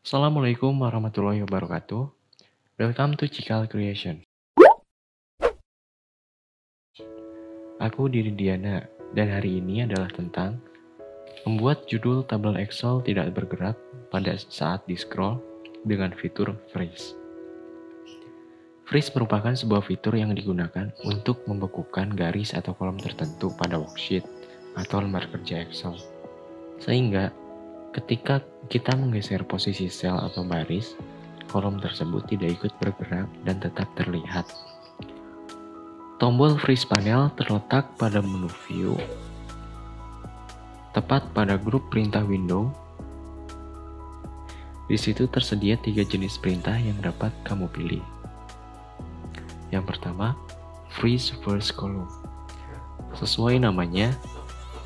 Assalamualaikum warahmatullahi wabarakatuh. Welcome to Cikal Creation. Aku Diri Diana, dan hari ini adalah tentang membuat judul tabel Excel tidak bergerak pada saat di-scroll dengan fitur freeze. Freeze merupakan sebuah fitur yang digunakan untuk membekukan garis atau kolom tertentu pada worksheet atau lembar kerja Excel. Sehingga ketika kita menggeser posisi sel atau baris, kolom tersebut tidak ikut bergerak dan tetap terlihat. Tombol freeze panel terletak pada menu view, tepat pada grup perintah window. Di situ tersedia 3 jenis perintah yang dapat kamu pilih. Yang pertama, freeze first column. Sesuai namanya,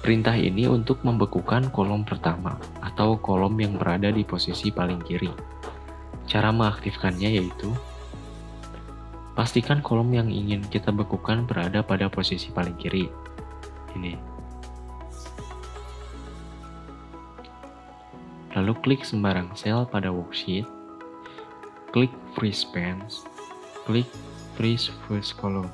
perintah ini untuk membekukan kolom pertama atau kolom yang berada di posisi paling kiri. Cara mengaktifkannya yaitu pastikan kolom yang ingin kita bekukan berada pada posisi paling kiri. Ini. Lalu klik sembarang sel pada worksheet, klik freeze pans, klik freeze first column.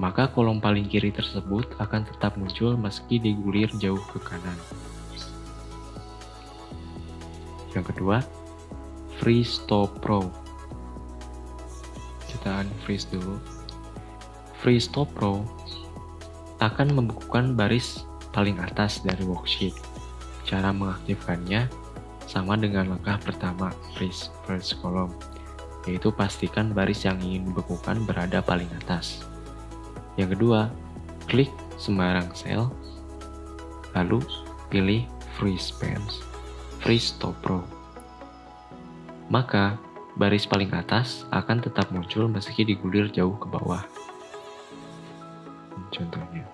Maka kolom paling kiri tersebut akan tetap muncul meski digulir jauh ke kanan. Yang kedua, freeze top row. Kita unfreeze dulu. Freeze top row akan membekukan baris paling atas dari worksheet. Cara mengaktifkannya sama dengan langkah pertama, freeze first column, yaitu pastikan baris yang ingin dibekukan berada paling atas. Yang kedua, klik sembarang sel, lalu pilih freeze pans, freeze top row. Maka baris paling atas akan tetap muncul meski digulir jauh ke bawah. Contohnya.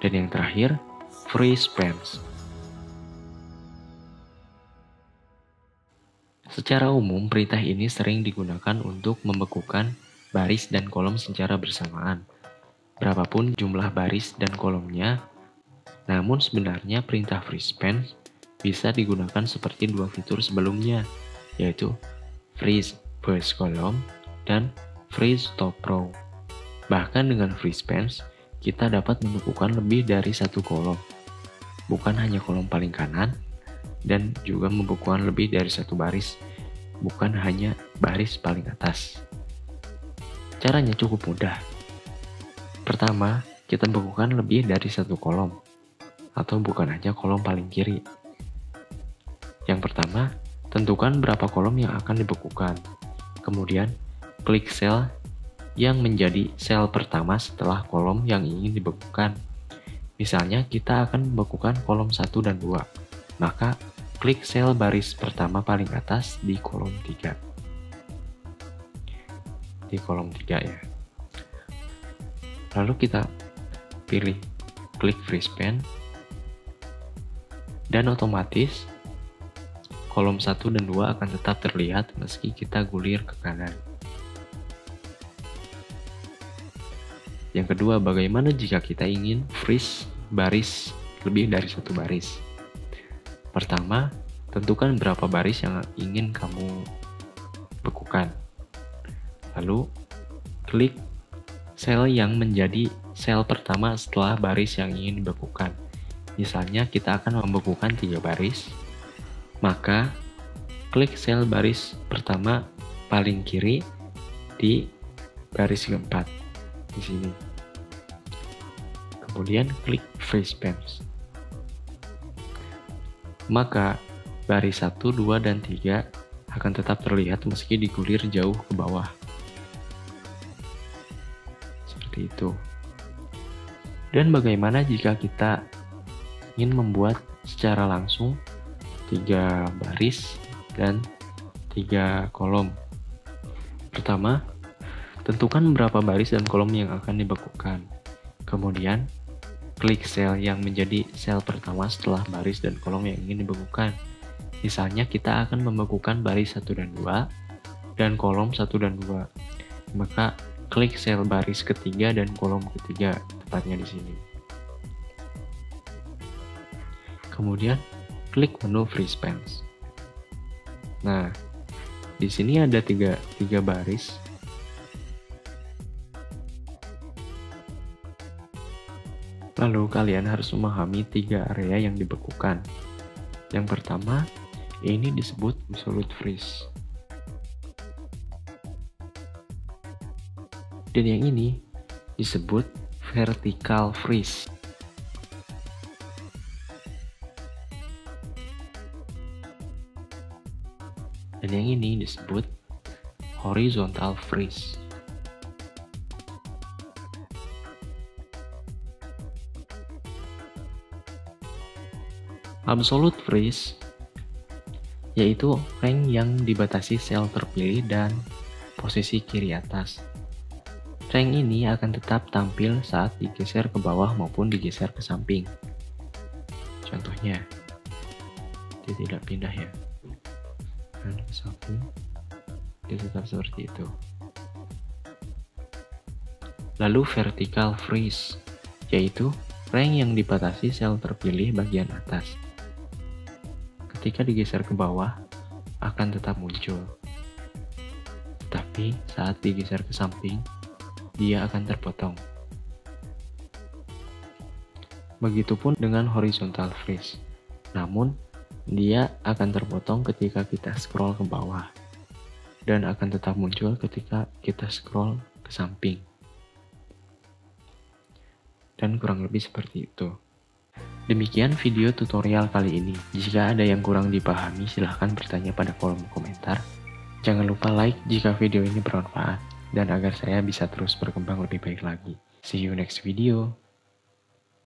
Dan yang terakhir, freeze pans. Secara umum, perintah ini sering digunakan untuk membekukan baris dan kolom secara bersamaan, berapapun jumlah baris dan kolomnya. Namun sebenarnya perintah freeze pans bisa digunakan seperti dua fitur sebelumnya, yaitu freeze first column dan freeze top row. Bahkan dengan freeze pans, kita dapat membekukan lebih dari satu kolom, bukan hanya kolom paling kanan, dan juga membekukan lebih dari satu baris, bukan hanya baris paling atas. Caranya cukup mudah. Pertama, kita bekukan lebih dari satu kolom, atau bukan hanya kolom paling kiri. Yang pertama, tentukan berapa kolom yang akan dibekukan. Kemudian, klik sel yang menjadi sel pertama setelah kolom yang ingin dibekukan. Misalnya, kita akan membekukan kolom 1 dan 2. Maka, klik sel baris pertama paling atas di kolom 3. Di kolom 3 ya. Lalu kita pilih klik freeze pan, dan otomatis kolom 1 dan 2 akan tetap terlihat meski kita gulir ke kanan. Yang kedua, bagaimana jika kita ingin freeze baris lebih dari satu baris? Pertama, tentukan berapa baris yang ingin kamu bekukan. Lalu, klik sel yang menjadi sel pertama setelah baris yang ingin dibekukan. Misalnya, kita akan membekukan 3 baris. Maka, klik sel baris pertama paling kiri di baris keempat di sini. Kemudian klik freeze pans. Maka, baris 1, 2, dan 3 akan tetap terlihat meski digulir jauh ke bawah. Seperti itu. Dan bagaimana jika kita ingin membuat secara langsung 3 baris dan 3 kolom. Pertama, tentukan berapa baris dan kolom yang akan dibekukan. Kemudian, klik sel yang menjadi sel pertama setelah baris dan kolom yang ingin dibekukan. Misalnya, kita akan membekukan baris 1 dan 2 dan kolom 1 dan 2. Maka, klik sel baris ketiga dan kolom ketiga, tepatnya di sini. Kemudian klik menu Freeze Pans. Nah, di sini ada tiga baris. Lalu kalian harus memahami 3 area yang dibekukan. Yang pertama, ini disebut absolute freeze. Dan yang ini disebut vertical freeze. Dan yang ini disebut horizontal freeze. Absolute freeze yaitu rank yang dibatasi sel terpilih dan posisi kiri atas. Rank ini akan tetap tampil saat digeser ke bawah maupun digeser ke samping. Contohnya, dia tidak pindah ya. Dan ke samping, dia tetap seperti itu. Lalu vertical freeze, yaitu rank yang dibatasi sel terpilih bagian atas. Ketika digeser ke bawah, akan tetap muncul. Tapi saat digeser ke samping, dia akan terpotong. Begitupun dengan horizontal freeze. Namun, dia akan terpotong ketika kita scroll ke bawah dan akan tetap muncul ketika kita scroll ke samping. Dan kurang lebih seperti itu. Demikian video tutorial kali ini. Jika ada yang kurang dipahami, silahkan bertanya pada kolom komentar. Jangan lupa like jika video ini bermanfaat dan agar saya bisa terus berkembang lebih baik lagi. See you next video.